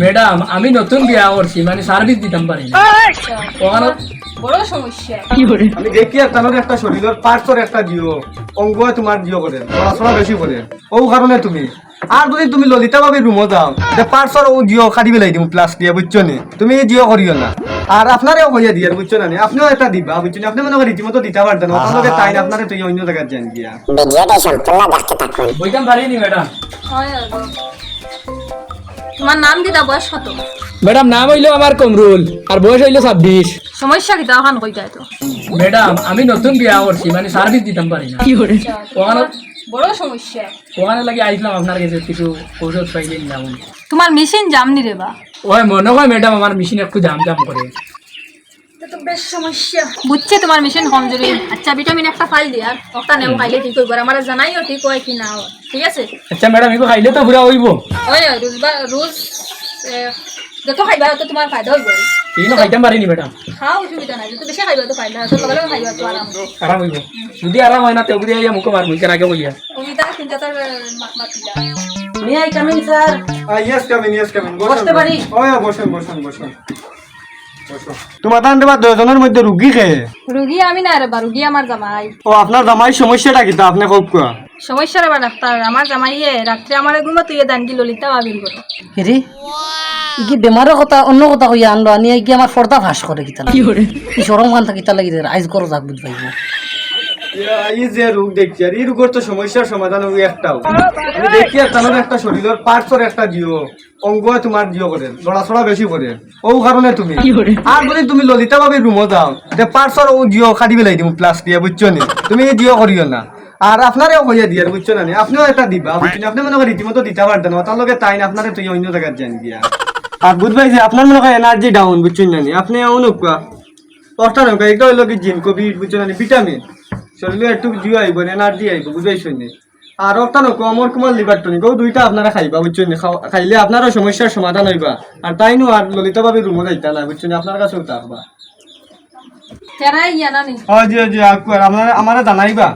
Madam আমি নতুন বিয়া করছি মানে সার্ভিস দিতাম পারি না ওখানে বড় সমস্যা। আমি দেখি তানোর একটা শরীরের পার্টসর একটা দিও অঙ্গ তোমার দিও করে পড়াশোনা বেশি করে ও কারণে তুমি আর যদি তুমি ললিতা ভাবে রুমো যাও যে পার্টসর ও জিও খাটি বেলাই দিম প্লাস দিয়ে বুঝছো নি তুমি জিও করিও না আর আপনারেও হইয়া দিয়ে বুঝছো না আপনিও এটা দিবা বুঝছো না আপনি মনে করি রীতিমতো দিতে পারতেন ওখানে তাই না আপনারে তুই অন্য জায়গায় যান গিয়া ভিডিওটা সম্পূর্ণ দেখতে থাকুন। বইতাম পারিনি ম্যাডাম। হয় আর গো। তোমার নাম কি দা, বয়স কত? ম্যাডাম নাম হইলো আমার কমরুল আর বয়স হইলো 26। সমস্যা কি তা ওখান কইতা তো? ম্যাডাম আমি নতুন বিয়া করছি মানে সার্ভিস দিতাম পারি না ওখানে বড় সমস্যা। ওখানে লাগি আইলাম আপনার কাছে কিছু ঔষধ পাইলেন না তোমার মেশিন জামনি রে বা। ওই মনে হয় ম্যাডাম আমার মেশিন একটু জাম জাম করে। তো বেশ সমস্যা। বুঝছে তোমার মেশিন কমজোরি। আচ্ছা ভিটামিন একটা ফাইল দি আর ওটা নেও খাইলে ঠিক হইব। আমার জানাইও ঠিক হয় কি না হয়। ঠিক আছে? আচ্ছা ম্যাডাম এগুলো খাইলে তো পুরা হইব। ওই রোজ যত খাইবা তো তোমার ফায়দা হইব। এইনো খাইতাম পারিনি ম্যাডাম। খাও অসুবিধা নাই, যত বেশি খাইবা তো ফায়দা তো লগে লগে খাইবা তো আরাম। আরাম হইব যদি আরাম হয় না তো ওগুলো আইয়া মুখে মারবো কেন আগে বইয়া অমিতা চিন্তা তোর মাতিলা। May I come in, sir? Yes come in বসতে পারি? ওই বসুন তোমার তান দেবা দুজনের মধ্যে রুগী খেয়ে রোগী আমি না রে বা, রোগী আমার জামাই। ও আপনার জামাই সমস্যাটা কি তা আপনি খুব কোয়া সমস্যা রে বা ডাক্তার, আমার জামাইয়ে রাত্রে আমার ঘুমা তুই দান্ডি ললিতা ভাবিল করো। হেরি ইকি বেমারের কথা অন্য কথা কইয়া আনলো আনি কি আমার পর্দা ফাঁস করে কিতা কি করে কি সরম গান থাকি তা লাগি আইজ করো যাক বুঝ পাইব এই যে রোগ দেখছি আর এই রোগের তো সমস্যার সমাধান ওই একটাও আমি দেখি তানোর একটা শরীরের পার্টসর একটা দিও অঙ্গ তোমার দিও করে লড়াচড়া বেশি করে ও কারণে তুমি আর যদি তুমি ললিতা ভাবে রুমো যাও যে পার্টসর ও জিও খাটি বেলাই দিম প্লাস দিয়ে বুঝছো নি তুমি জিও করিও না আর আপনারেও হইয়া দিয়ে বুঝছো না আপনিও এটা দিবা বুঝছো না আপনি মনে করি রীতিমতো দিতে পারতেন তার লগে তাই না আপনারে তুই অন্য জায়গায় যান গিয়া আর বুঝবাই যে আপনার মনে হয় এনার্জি ডাউন বুঝছো না আপনি অনুকা অর্থ নৌকা এটা হইলো কি জিম কবি বুঝছো না ভিটামিন শরীরে একটু জিও আইব এনার্জি আইব বুঝাইছো নি আর একটা নৌকো আমার কুমার লিভার টনিক দুইটা আপনারা খাইবা বুঝছো নি খাইলে আপনারও সমস্যার সমাধান হইবা আর তাই নো আর ললিতা ভাবে রুমো যাইতা না বুঝছো নি আপনার কাছেও থাকবা তেরাই ইয়া না নি। জি আপনারা আমারে জানাইবা